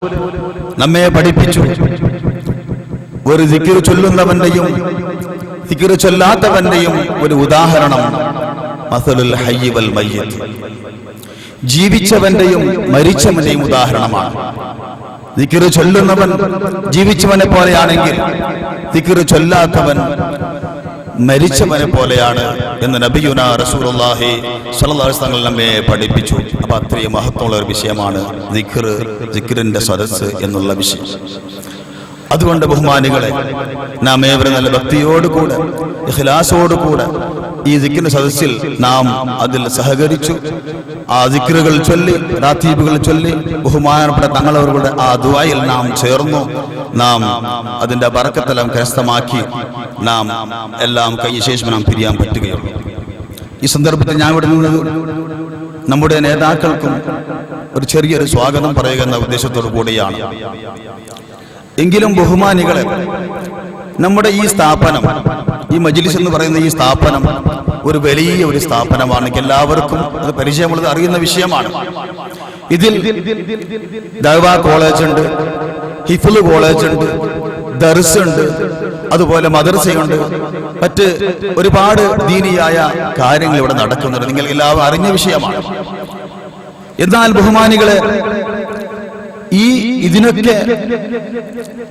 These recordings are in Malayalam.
നമ്മെ പഠിപ്പിച്ചു. ഒരു ദിക്ർ ചൊല്ലുന്നവന്റെയും ദിക്ർ ചൊല്ലാത്തവന്റെയും ഒരു ഉദാഹരണം മസലുൽ ഹയ്യി വൽ മയ്യിത്ത്, ജീവിച്ചവന്റെയും മരിച്ചവന്റെയും ഉദാഹരണമാണ്. ദിക്ർ ചൊല്ലുന്നവൻ ജീവിച്ചവനെ പോലെയാണെങ്കിൽ ദിക്ർ ചൊല്ലാത്തവൻ മരിച്ചവനെ പോലെയാണ് എന്ന് നബിയുനാ റസൂലുള്ളാഹി സ്വല്ലല്ലാഹു അലൈഹി വസല്ലം നമ്മെ പഠിപ്പിച്ചു. അപ്പൊ അത്രയും മഹത്വമുള്ള ഒരു വിഷയമാണ് ദിക്റിന്റെ സദസ്സ് എന്നുള്ള വിഷയം. അതുകൊണ്ട് ബഹുമാനികളെ, നാം ഏവരും നല്ല ഭക്തിയോടുകൂടെ ഇഖ്ലാസോടുകൂടെ ഈ ദിക്റിന്റെ സദസ്സിൽ നാം അതിൽ സഹകരിച്ചു. ആ ദിക്റുകൾ ചൊല്ലി, റാത്തീബുകൾ ചൊല്ലി, ബഹുമാനപ്പെട്ട തങ്ങളവരുടെ ആ ദുആയിൽ നാം ചേർന്നു. നാം അതിന്റെ ബറക്കത്തെല്ലാം കരസ്ഥമാക്കി നാം എല്ലാം കഴിഞ്ഞ ശേഷം നാം പിരിയാൻ പറ്റുകയുള്ളൂ. ഈ സന്ദർഭത്തിൽ ഞാൻ ഇവിടെ നിന്നത് നമ്മുടെ നേതാക്കൾക്കും ഒരു ചെറിയൊരു സ്വാഗതം പറയുക എന്ന ഉദ്ദേശത്തോടു കൂടിയാണ്. എങ്കിലും ബഹുമാനികളെ, നമ്മുടെ ഈ സ്ഥാപനം, ഈ മജ്ലിസ് എന്ന് പറയുന്ന ഈ സ്ഥാപനം ഒരു വലിയ ഒരു സ്ഥാപനമാണ്. എല്ലാവർക്കും അത് പരിചയമുള്ളത്, അറിയുന്ന വിഷയമാണ്. ഇതിൽ ദഅ്വാ കോളേജ് ഉണ്ട്, ഹിഫ്ള് കോളേജ് ഉണ്ട്, ദർസ് ഉണ്ട്, അതുപോലെ മദ്രസയുണ്ട്, മറ്റ് ഒരുപാട് ദീനിയായ കാര്യങ്ങൾ ഇവിടെ നടക്കുന്നുണ്ട്. നിങ്ങൾ എല്ലാവരും അറിഞ്ഞ വിഷയമാണ്. എന്നാൽ ബഹുമാനികളെ, ഇതിനൊക്കെ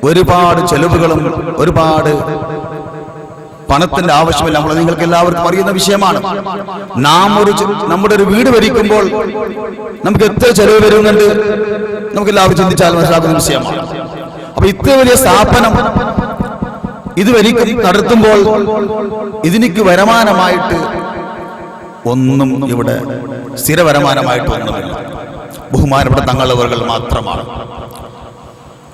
ഒരുപാട് ചെലവുകളും ഒരുപാട് പണത്തിന്റെ ആവശ്യമില്ല. നമ്മൾ നിങ്ങൾക്ക് എല്ലാവർക്കും അറിയുന്ന വിഷയമാണ്. നമ്മുടെ ഒരു വീട് ഭരിക്കുമ്പോൾ നമുക്ക് എത്ര ചെലവ് വരുന്നുണ്ട് നമുക്ക് എല്ലാവരും ചിന്തിച്ചാൽ മനസ്സിലാക്കുന്ന വിഷയമാണ്. അപ്പൊ ഇത്ര വലിയ സ്ഥാപനം ഇത് നടത്തുമ്പോൾ ഇതിനിക്ക് വരുമാനമായിട്ട് ഒന്നും, ഇവിടെ സ്ഥിര വരുമാനമായിട്ട് ഒന്നുമില്ല. ബഹുമാനപ്പെട്ട തങ്ങളവர்கள் മാത്രമാണ്.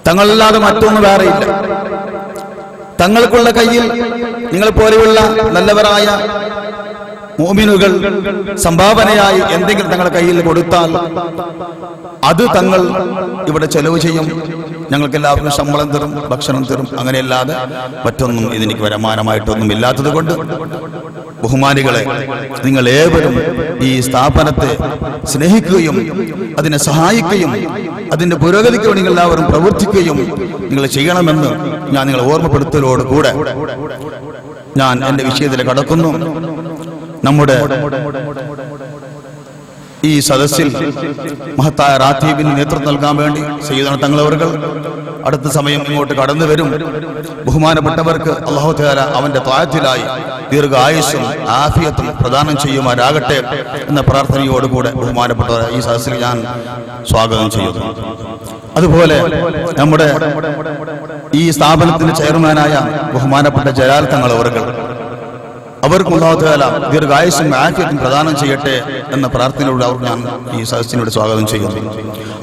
തങ്ങളല്ലാതെ മറ്റൊന്നും വേറെയില്ല. തങ്ങൾക്കുള്ള കയ്യിൽ നിങ്ങൾ പോലെയുള്ള നല്ലവരായ മുഅ്മിനുകൾ സംഭാവനയായി എന്തെങ്കിലും തങ്ങളുടെ കയ്യിൽ കൊടുത്താൽ അത് തങ്ങൾ ഇവിടെ ചെലവ് ചെയ്യും. ഞങ്ങൾക്ക് എല്ലാവർക്കും ശമ്പളം തരും, ഭക്ഷണം തരും. അങ്ങനെയല്ലാതെ മറ്റൊന്നും ഇതിനിക്ക് വരുമാനമായിട്ടൊന്നും ഇല്ലാത്തത് കൊണ്ട് ബഹുമാനികളെ, നിങ്ങൾ ഏവരും ഈ സ്ഥാപനത്തെ സ്നേഹിക്കുകയും അതിനെ സഹായിക്കുകയും അതിന്റെ പുരോഗതിക്ക് നിങ്ങൾ എല്ലാവരും പ്രവർത്തിക്കുകയും നിങ്ങൾ ചെയ്യണമെന്ന് ഞാൻ നിങ്ങളെ ഓർമ്മപ്പെടുത്തലോടുകൂടെ ഞാൻ എന്റെ വിഷയത്തിൽ കടക്കുന്നു. നമ്മുടെ ഈ സദസ്സിൽ മഹത്തായ റാത്തീബിന് നേതൃത്വം നൽകാൻ വേണ്ടി സയ്യിദുനാ തങ്ങളവர்கள் അടുത്ത സമയം ഇങ്ങോട്ട് കടന്നു വരും. ബഹുമാനപ്പെട്ടവർക്ക് അല്ലാഹു തആല അവന്റെ ത്വാഅത്തിലായി ദീർഘായുസ്സും ആഫിയത്തും പ്രദാനം ചെയ്യുമാറാകട്ടെ എന്ന പ്രാർത്ഥനയോടുകൂടെ ബഹുമാനപ്പെട്ടവർ ഈ സദസ്സിൽ ഞാൻ സ്വാഗതം ചെയ്യുന്നു. അതുപോലെ നമ്മുടെ ഈ സ്ഥാപനത്തിന്റെ ചെയർമാനായ ബഹുമാനപ്പെട്ട ജലാൽ തങ്ങളവர்கள், അവർക്ക് അല്ലാഹു തആല ദീർഘായുസ്സും ആഫിയത്തും പ്രദാനം ചെയ്യട്ടെ എന്ന പ്രാർത്ഥനയിലൂടെ അവർക്ക് ഞാൻ ഈ സദസ്സിനോട് സ്വാഗതം ചെയ്യുന്നു.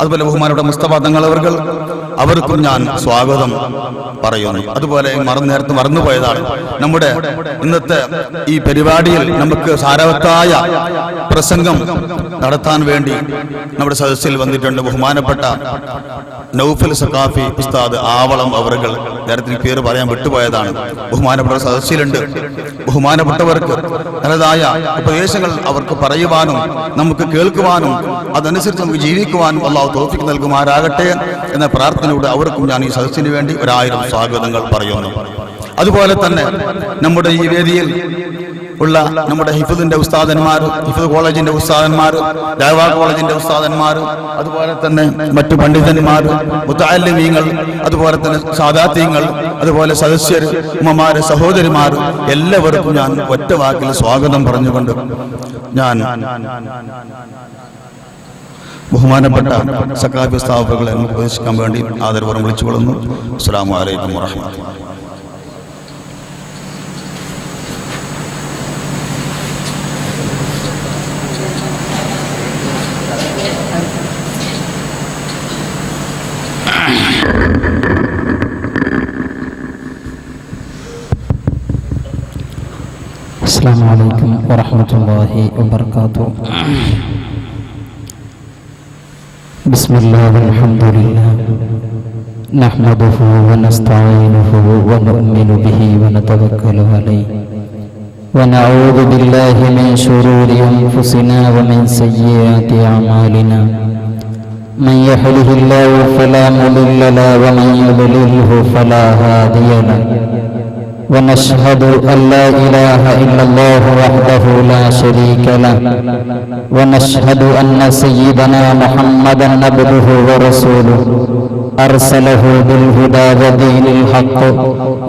അതുപോലെ ബഹുമാനപ്പെട്ട മുസ്തഫ തങ്ങളവர்கள், അവർക്കും ഞാൻ സ്വാഗതം പറയുന്നു. അതുപോലെ നേരത്തെ മറന്നുപോയതാണ്, നമ്മുടെ ഇന്നത്തെ ഈ പരിപാടിയിൽ നമുക്ക് സാരവത്തായ പ്രസംഗം നടത്താൻ വേണ്ടി നമ്മുടെ സദസ്സിൽ വന്നിട്ടുണ്ട് ബഹുമാനപ്പെട്ട നൗഫൽ സഖാഫി ഉസ്താദ് ആവളം അവர்கள். നേരത്തെ പേര് പറയാൻ വിട്ടുപോയതാണ്. ബഹുമാനപ്പെട്ട സദസ്സിലുണ്ട്. ബഹുമാനപ്പെട്ടവർക്ക് നല്ലതായ ഉപദേശങ്ങൾ അവർക്ക് പറയുവാനും നമുക്ക് കേൾക്കുവാനും അതനുസരിച്ച് നമുക്ക് ജീവിക്കുവാനും അല്ലാഹു തൗഫീഖ് നൽകുമാറാകട്ടെ എന്ന പ്രാർത്ഥനയോടെ അവർക്കും ഞാൻ ഈ സദസ്സിന് വേണ്ടി 1000 സ്വാഗതങ്ങൾ പറയുന്നു. അതുപോലെ തന്നെ നമ്മുടെ ഈ വേദിയിൽ ഉള്ള നമ്മുടെ ഹിഫ്ളിന്റെ ഉസ്താദന്മാർ, ഹിഫ്ള് കോളേജിന്റെ ഉസ്താദന്മാർ, ദഅ്വാ കോളേജിന്റെ ഉസ്താദന്മാർ, അതുപോലെ തന്നെ മറ്റു പണ്ഡിതന്മാർ, മുതഅല്ലിമീങ്ങൾ, അതുപോലെ തന്നെ സാദാത്യങ്ങൾ, അതുപോലെ സദസ്യർ, ഉമ്മമാര്, സഹോദരിമാർ, എല്ലാവർക്കും ഞാൻ ഒറ്റ വാക്കിൽ സ്വാഗതം പറഞ്ഞുകൊണ്ട് ഞാൻ ബഹുമാനപ്പെട്ട സഖാഫി സ്ഥാപകളെ ഉപദേശിക്കാൻ വേണ്ടി ആദരപൂർവ്വം വിളിച്ചുകൊള്ളുന്നു. അസ്സലാമു അലൈക്കും വറഹ്മത്തുള്ളാഹി. السلام عليكم ورحمة الله وبركاته. بسم الله والحمد لله نحمده ونستعينه ونؤمن به ونتوكل عليه ونعوذ بالله من شرور أنفسنا ومن سيئات أعمالنا من يهده الله فلا مضل له ومن يضلله فلا هادي له ونشهد أن لا إله إلا الله وحده لا شريك له ونشهد أن سيدنا محمدا عبده ورسوله أرسله بالهدى ودين الحق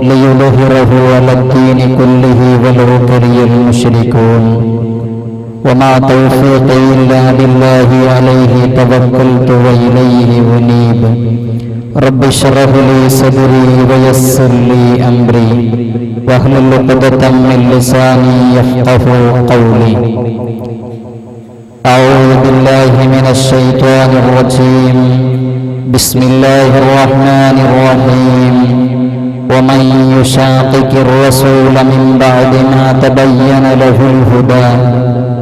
ليظهره على الدين كله ولو كره المشركون وما توفيقي إلا بالله عليه توكلت وإليه أنيب رب اشرح لي صدري ويسر لي أمري واحلل عقدة من لساني يفقهوا قولي أعوذ بالله من الشيطان الرجيم بسم الله الرحمن الرحيم ومن يشاقق الرسول من بعد ما تبين له الهدى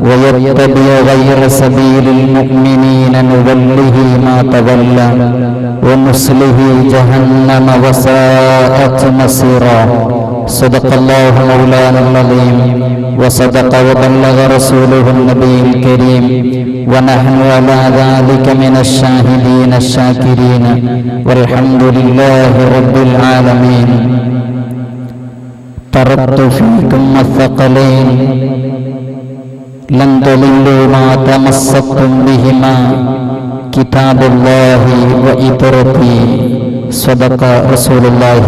ويتبع غير سبيل المؤمنين نوله ما تولى ونصله جهنم وساءت مصيرا صدق الله مولانا العظيم وصدق وبلغ رسوله النبي الكريم ونحن على ذلك من الشاهدين الشاكرين والحمد لله رب العالمين. تركت فيكم الثقلين لن تضلوا ما تمسكتم بهما كتاب الله وإطرتي صدق رسول الله.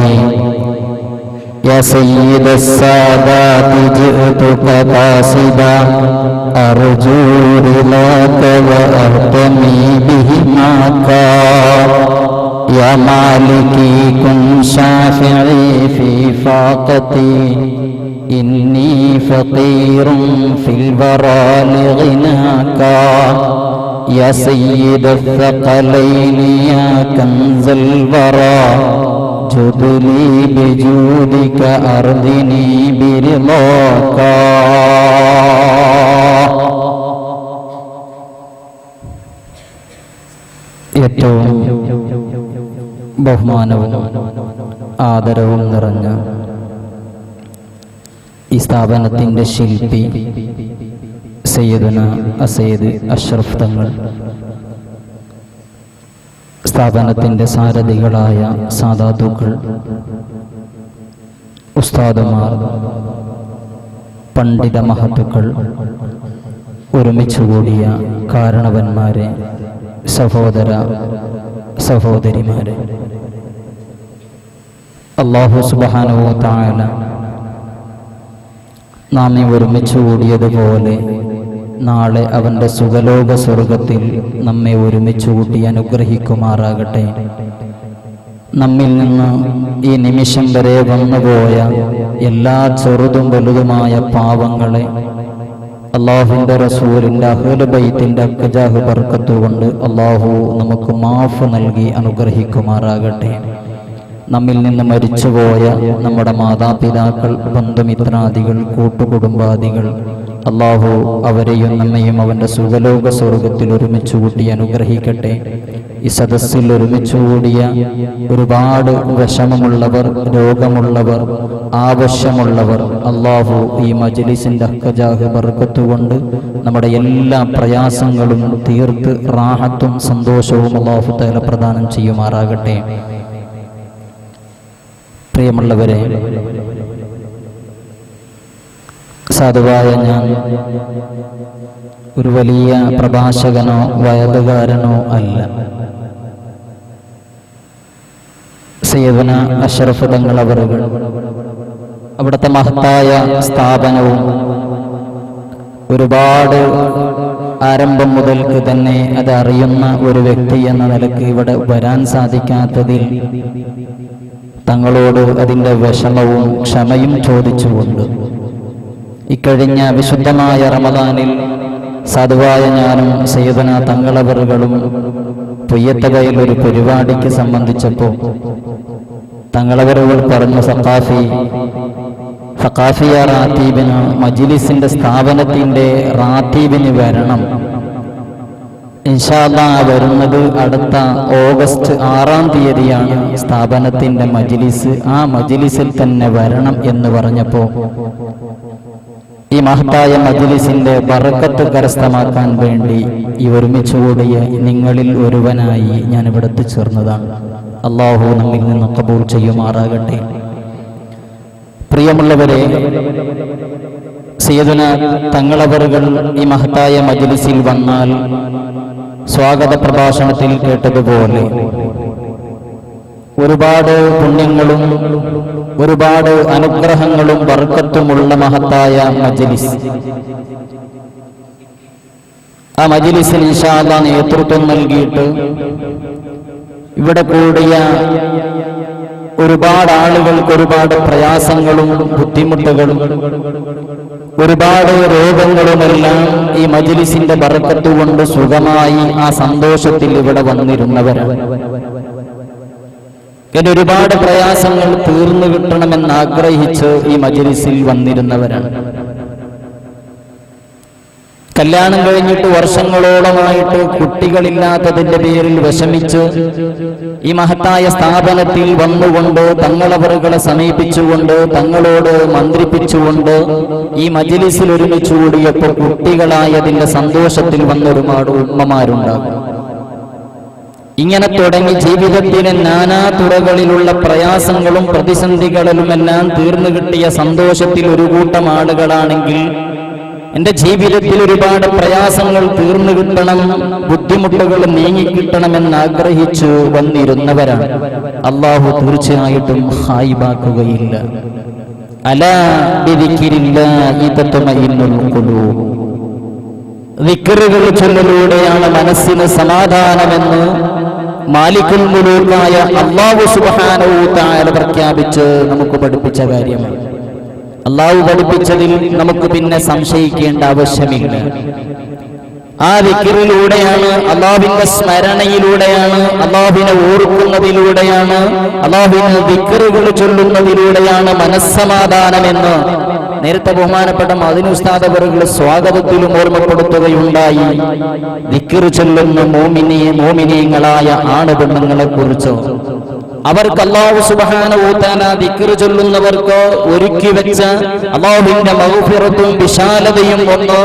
يا سيد السادات جئتك قاصدا أرجو رضاك وأهتمي بهماك يا مالكي كن شافعي في فاقتي إني فقير في الورى لغناك يا سيد الثقلين يا كنز الورى جد لي بجودك أرضني برضاك. ഏറ്റവും ബഹുമാനവും ആദരവും നിറഞ്ഞ ഈ സ്ഥാപനത്തിൻ്റെ ശില്പി സയ്യിദുന അസയ്യിദ് അഷ്റഫ് തങ്ങൾ, സ്ഥാപനത്തിൻ്റെ സാരഥികളായ സാദാത്തുക്കൾ, ഉസ്താദുമാർ, പണ്ഡിത മഹത്തുക്കൾ, ഒരുമിച്ചുകൂടിയ കാരണവന്മാരെ, സഹോദര സഹോദരിമാരെ, അല്ലാഹു സുബ്ഹാനഹു വ തആല നാം ഒരുമിച്ച് കൂടിയതുപോലെ നാളെ അവൻ്റെ സുഖലോക സ്വർഗത്തിൽ നമ്മെ ഒരുമിച്ച് കൂട്ടി അനുഗ്രഹിക്കുമാറാകട്ടെ. നമ്മിൽ നിന്ന് ഈ നിമിഷം വരെ വന്നുപോയ എല്ലാ ചെറുതും വലുതുമായ പാവങ്ങളെ അള്ളാഹുവിൻ്റെ റസൂലിൻ്റെ അഹ്ലു ബൈത്തിൻ്റെ അക്ജാഹ് ബർക്കത്ത് കൊണ്ട് അള്ളാഹു നമുക്ക് മാഫ് നൽകി അനുഗ്രഹിക്കുമാറാകട്ടെ. നമ്മിൽ നിന്ന് മരിച്ചുപോയ നമ്മുടെ മാതാപിതാക്കൾ, ബന്ധുമിത്രാദികൾ, കൂട്ടുകുടുംബാദികൾ, അള്ളാഹു അവരെയും നമ്മയും അവൻ്റെ സുഖലോക സ്വർഗത്തിൽ ഒരുമിച്ച് കൂട്ടി അനുഗ്രഹിക്കട്ടെ. ഈ സദസ്സിൽ ഒരുമിച്ച് കൂടിയ ഒരുപാട് വിഷമമുള്ളവർ, രോഗമുള്ളവർ, ആവശ്യമുള്ളവർ, അള്ളാഹു ഈ മജ്ലിസിൻ്റെ ഹഖജാഹ് ബർക്കത്ത് കൊണ്ട് നമ്മുടെ എല്ലാ പ്രയാസങ്ങളും തീർത്ത് റാഹത്തും സന്തോഷവും അള്ളാഹു തആല പ്രദാനം ചെയ്യുമാറാകട്ടെ. പ്രിയമുള്ളവരെ, സാധുവായ ഞാൻ ഒരു വലിയ പ്രഭാഷകനോ വയതുകാരനോ അല്ല. സയ്യിദുന അഷ്റഫ് തങ്ങൾ അവറുകൾ അവിടുത്തെ മഹത്തായ സ്ഥാപനവും ഒരുപാട് ആരംഭം മുതൽക്ക് തന്നെ അത് അറിയുന്ന ഒരു വ്യക്തി എന്ന നിലക്ക് ഇവിടെ വരാൻ സാധിക്കാത്തതിൽ തങ്ങളോട് അതിൻ്റെ വിഷമവും ക്ഷമയും ചോദിച്ചുകൊണ്ട് ഇക്കഴിഞ്ഞ വിശുദ്ധമായ റമദാനിൽ സാധുവായ ഞാനും സയ്യിദുന തങ്ങളവറുകളും പൊയ്യത്തകയിൽ ഒരു പരിപാടിക്ക് സംബന്ധിച്ചപ്പോൾ തങ്ങളവറുകൾ പറഞ്ഞു, സഖാഫിയ റാത്തീബിന് മജ്ലിസിന്റെ സ്ഥാപനത്തിന്റെ റാത്തീബിന് വരണം. ഇൻഷാ അല്ലാഹ് വരുന്നത് അടുത്ത ഓഗസ്റ്റ് 6-ാം തീയതിയാണ് സ്ഥാപനത്തിന്റെ മജ്ലിസ്. ആ മജ്ലിസിൽ തന്നെ വരണം എന്ന് പറഞ്ഞപ്പോൾ ഈ മഹത്തായ മജ്ലിസിന്റെ ബറക്കത്ത് കരസ്ഥമാക്കാൻ വേണ്ടി ഈ ഒരുമിച്ചുകൂടിയ നിങ്ങളിൽ ഒരുവനായി ഞാൻ ഇവിടെ എത്തിച്ചേർന്നതാണ്. അല്ലാഹു നമ്മിൽ നിന്ന് ഖബൂൽ ചെയ്യുമാറാകട്ടെ. പ്രിയമുള്ളവരെ, സയ്യിദുന തങ്ങളവറുകൾ ഈ മഹത്തായ മജ്ലിസിൽ വന്നാൽ സ്വാഗത പ്രഭാഷണത്തിൽ കേട്ടതുപോലെ ഒരുപാട് പുണ്യങ്ങളും ഒരുപാട് അനുഗ്രഹങ്ങളും ബർക്കത്തുമുള്ള മഹത്തായ മജ്ലിസ്. ആ മജ്ലിസിൽ ഇൻഷാ അല്ലാഹ് നേതൃത്വം നൽകിയിട്ട് ഇവിടെ കൂടിയ ഒരുപാട് ആളുകൾക്ക് ഒരുപാട് പ്രയാസങ്ങളും ബുദ്ധിമുട്ടുകളും ഒരുപാട് രോഗങ്ങളുമെല്ലാം ഈ മജ്ലിസിന്റെ ബർക്കത്ത് കൊണ്ട് സുഖമായി ആ സന്തോഷത്തിൽ ഇവിടെ വന്നിരുന്നവരാണ്. എന്റെ ഒരുപാട് പ്രയാസങ്ങൾ തീർന്നു കിട്ടണമെന്ന് ആഗ്രഹിച്ച് ഈ മജ്ലിസിൽ വന്നിരുന്നവരാണ്. കല്യാണം കഴിഞ്ഞിട്ട് വർഷങ്ങളോളമായിട്ട് കുട്ടികളില്ലാത്തതിന്റെ പേരിൽ വിഷമിച്ച് ഈ മഹത്തായ സ്ഥാപനത്തിൽ വന്നുകൊണ്ട് തങ്ങളവറുകളെ സമീപിച്ചുകൊണ്ട് തങ്ങളോട് മന്ത്രിപ്പിച്ചുകൊണ്ട് ഈ മജ്ലിസിൽ ഒരുമിച്ച് കൂടിയപ്പോൾ കുട്ടികളായതിന്റെ സന്തോഷത്തിൽ വന്ന ഒരുപാട് ഉമ്മമാരുണ്ടാകും. ഇങ്ങനെ തുടങ്ങി ജീവിതത്തിലെ നാനാ തുറകളിലുള്ള പ്രയാസങ്ങളും പ്രതിസന്ധികളിലുമെല്ലാം തീർന്നു കിട്ടിയ സന്തോഷത്തിൽ ഒരു കൂട്ടം ആളുകളാണെങ്കിൽ എന്റെ ജീവിതത്തിൽ ഒരുപാട് പ്രയാസങ്ങൾ തീർന്നു കിട്ടണം, ബുദ്ധിമുട്ടുകൾ നീങ്ങിക്കിട്ടണമെന്ന് ആഗ്രഹിച്ചു വന്നിരുന്നവരാണ്. അല്ലാഹു തീർച്ചയായിട്ടും ഹായിബാക്കുകയില്ല. അലാ ബിദിക്രില്ലാഹി തത്മഇന്നുൽ ഖുലൂബ്. ദിക്റുകൾ ചൊല്ലലിലൂടെയാണ് മനസ്സിന് സമാധാനമെന്ന് മാലിക്കുൽ മുലൂക്കായ അല്ലാഹു സുബ്ഹാനഹു തആല പ്രഖ്യാപിച്ച് നമുക്ക് പഠിപ്പിച്ച കാര്യമാണ്. അല്ലാഹു പഠിപ്പിച്ചതിൽ നമുക്ക് പിന്നെ സംശയിക്കേണ്ട ആവശ്യമില്ല. ആ ദിക്റിലൂടെയാണ്, അല്ലാഹുവിന്റെ സ്മരണയിലൂടെയാണ്, അല്ലാഹുവിനെ ഓർക്കുന്നതിലൂടെയാണ്, അല്ലാഹുവിന്റെ ദിക്റുകൾ ചൊല്ലുന്നതിലൂടെയാണ് മനസ്സമാധാനമെന്ന് നേരത്തെ ബഹുമാനപ്പെട്ട മദീന ഉസ്താദ് അവറുകൾ സ്വാഗതത്തിലും ഓർമ്മപ്പെടുത്തുകയുണ്ടായി. ദിക്ർ ചൊല്ലുന്ന മോമിനീങ്ങളായ ആണുപെണ്ണുങ്ങളെ കുറിച്ച് അവർക്ക് അല്ലാഹു സുബ്ഹാനഹു തആല ദിക്ർ ചൊല്ലുന്നവർക്ക് ഒരുക്കി വെച്ച അല്ലാഹുവിന്റെ മഗ്ഫിറത്തും വിശാലതയും കൊണ്ട്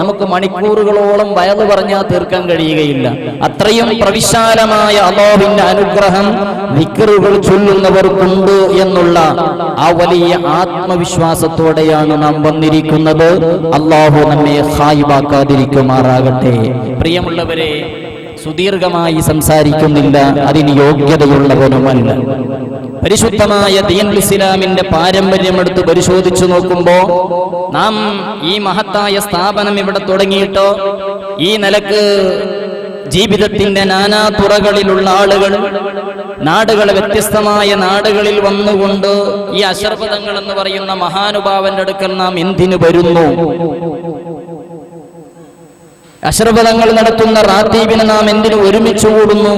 നമുക്ക് മണിക്കൂറുകളോളം വയല് പറഞ്ഞാൽ തീർക്കാൻ കഴിയുകയില്ല. അത്രയും പ്രവിശാലമായ അല്ലാഹുവിന്റെ അനുഗ്രഹം ദിക്റുകൾ ചൊല്ലുന്നവർക്കുണ്ട് എന്നുള്ള ആ വലിയ ആത്മവിശ്വാസത്തോടെയാണ് നാം വന്നിരിക്കുന്നത്. അല്ലാഹു നമ്മെ ഖായിബാക്കാതിരിക്കുമാറാകട്ടെ. പ്രിയമുള്ളവരെ, സുദീർഘമായി സംസാരിക്കുന്നില്ല, അതിന് യോഗ്യതയുള്ളവനുമല്ല. പരിശുദ്ധമായ ദീനുൽ ഇസ്ലാമിന്റെ പാരമ്പര്യമെടുത്ത് പരിശോധിച്ചു നോക്കുമ്പോൾ നാം ഈ മഹത്തായ സ്ഥാപനം ഇവിടെ തുടങ്ങിയിട്ടോ ഈ നിലക്ക് ജീവിതത്തിന്റെ നാനാ തുറകളിലുള്ള ആളുകൾ നാടുകൾ വ്യത്യസ്തമായ നാടുകളിൽ വന്നുകൊണ്ട് ഈ അശ്റഫ് തങ്ങൾ എന്ന് പറയുന്ന മഹാനുഭാവന്റെ അടുക്കൽ നാം എന്തിനു വരുന്നു? അശ്റഫ് തങ്ങൾ നടത്തുന്ന റാത്തീബിനെ നാം എന്തിനു ഒരുമിച്ച് കൂടുന്നു?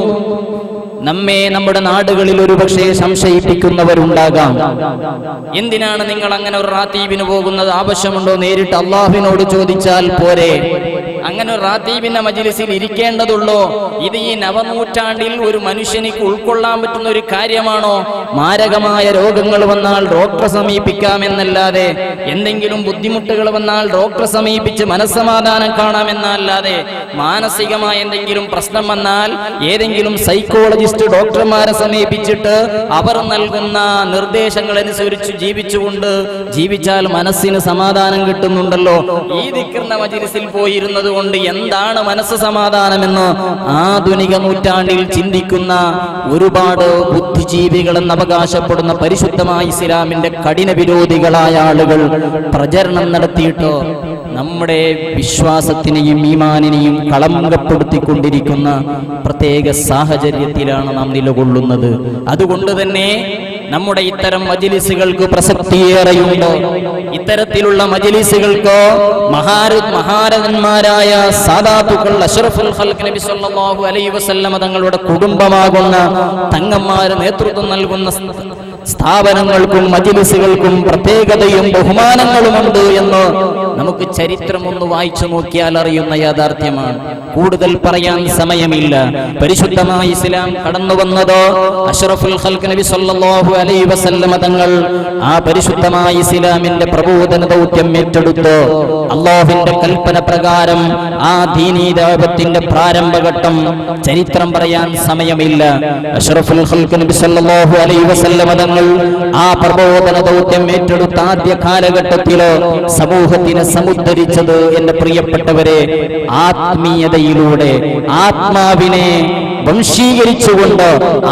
നമ്മെ നമ്മുടെ നാടുകളിൽ ഒരുപക്ഷെ സംശയിപ്പിക്കുന്നവരുണ്ടാകാം. എന്തിനാണ് നിങ്ങൾ അങ്ങനെ ഒരു റാത്തീബിന് പോകുന്നത്? ആവശ്യമുണ്ടോ? നേരിട്ട് അള്ളാഹുവിനോട് ചോദിച്ചാൽ പോരെ? അങ്ങനെ ഒരു റാത്തീബിന്റെ മജ്ലിസിൽ ഇരിക്കേണ്ടതുള്ളോ? ഇത് ഈ നവനൂറ്റാണ്ടിൽ ഒരു മനുഷ്യനിക്ക് ഉൾക്കൊള്ളാൻ പറ്റുന്ന ഒരു കാര്യമാണോ? മാരകമായ രോഗങ്ങൾ വന്നാൽ ഡോക്ടറെ സമീപിക്കാമെന്നല്ലാതെ, എന്തെങ്കിലും ബുദ്ധിമുട്ടുകൾ വന്നാൽ ഡോക്ടറെ സമീപിച്ച് മനസ്സമാധാനം കാണാമെന്നല്ലാതെ, മാനസികമായ എന്തെങ്കിലും പ്രശ്നം വന്നാൽ ഏതെങ്കിലും സൈക്കോളജിസ്റ്റ് ഡോക്ടർമാരെ സമീപിച്ചിട്ട് അവർ നൽകുന്ന നിർദ്ദേശങ്ങൾ അനുസരിച്ച് ജീവിച്ചാൽ മനസ്സിന് സമാധാനം കിട്ടുന്നുണ്ടല്ലോ. ഈ ദിക്റിന്റെ മജ്ലിസിൽ പോയിരുന്നത് കൊണ്ട് എന്താണ് മനസ്സ് സമാധാനമെന്ന് ആധുനിക നൂറ്റാണ്ടിൽ ചിന്തിക്കുന്ന ഒരുപാട് ബുദ്ധിജീവികളെന്ന് അവകാശപ്പെടുന്ന പരിശുദ്ധമായ ഇസ്ലാമിന്റെ കഠിന വിരോധികളായ ആളുകൾ പ്രചരണം നടത്തിയിട്ട് നമ്മുടെ വിശ്വാസത്തിനെയും ഈമാനിനെയും കളങ്കപ്പെടുത്തിക്കൊണ്ടിരിക്കുന്ന പ്രത്യേക സാഹചര്യത്തിലാണ് നാം നിലകൊള്ളുന്നത്. അതുകൊണ്ട് തന്നെ നമ്മുടെ ഇത്തരം മജ്ലിസുകൾക്ക് പ്രസക്തിയേറെയുണ്ട്. ഇത്തരത്തിലുള്ള മജ്ലിസുകൾക്ക് മഹാരഥന്മാരായ സാദാത്തുക്കൾ അഷ്റഫുൽ ഖൽഖ് നബി സല്ലല്ലാഹു അലൈഹി വസല്ലമ തങ്ങളുടെ കുടുംബമാകുന്ന തങ്ങന്മാർ നേതൃത്വം നൽകുന്ന സ്ഥാപനങ്ങൾക്കും മജ്‌ലിസുകൾക്കും പ്രത്യേകതയും ബഹുമാനങ്ങളുമുണ്ട് എന്ന് നമുക്ക് ചരിത്രം ഒന്ന് വായിച്ചു നോക്കിയാൽ അറിയുന്ന യാഥാർത്ഥ്യമാണ്. കൂടുതൽ പറയാൻ സമയമില്ല. പരിശുദ്ധമായ ഇസ്ലാം കടന്നു വന്നത് അഷ്റഫുൽ ഖൽഖ് നബി സല്ലല്ലാഹു അലൈഹി വസല്ലമ തങ്ങൾ ആ പരിശുദ്ധമായ ഇസ്ലാമിന്റെ പ്രബോധന ദൗത്യം ഏറ്റെടുത്തു. അല്ലാഹുവിന്റെ കൽപ്പന പ്രകാരം ആ ദീനീ ദഅവത്തിന്റെ പ്രാരംഭഘട്ടം ചരിത്രം പറയാൻ സമയമില്ല. അഷ്റഫുൽ ഖൽഖ് നബി സല്ലല്ലാഹു അലൈഹി വസല്ലമ തങ്ങൾ ആ പ്രബോധന ദൗത്യം ഏറ്റെടുത്ത ആദ്യ കാലഘട്ടത്തിലോ സമൂഹത്തിനെ സമുദ്ധരിച്ചത് എന്റെ പ്രിയപ്പെട്ടവരെ ആത്മീയതയിലൂടെ, ആത്മാവിനെ വംശീകരിച്ചുകൊണ്ട്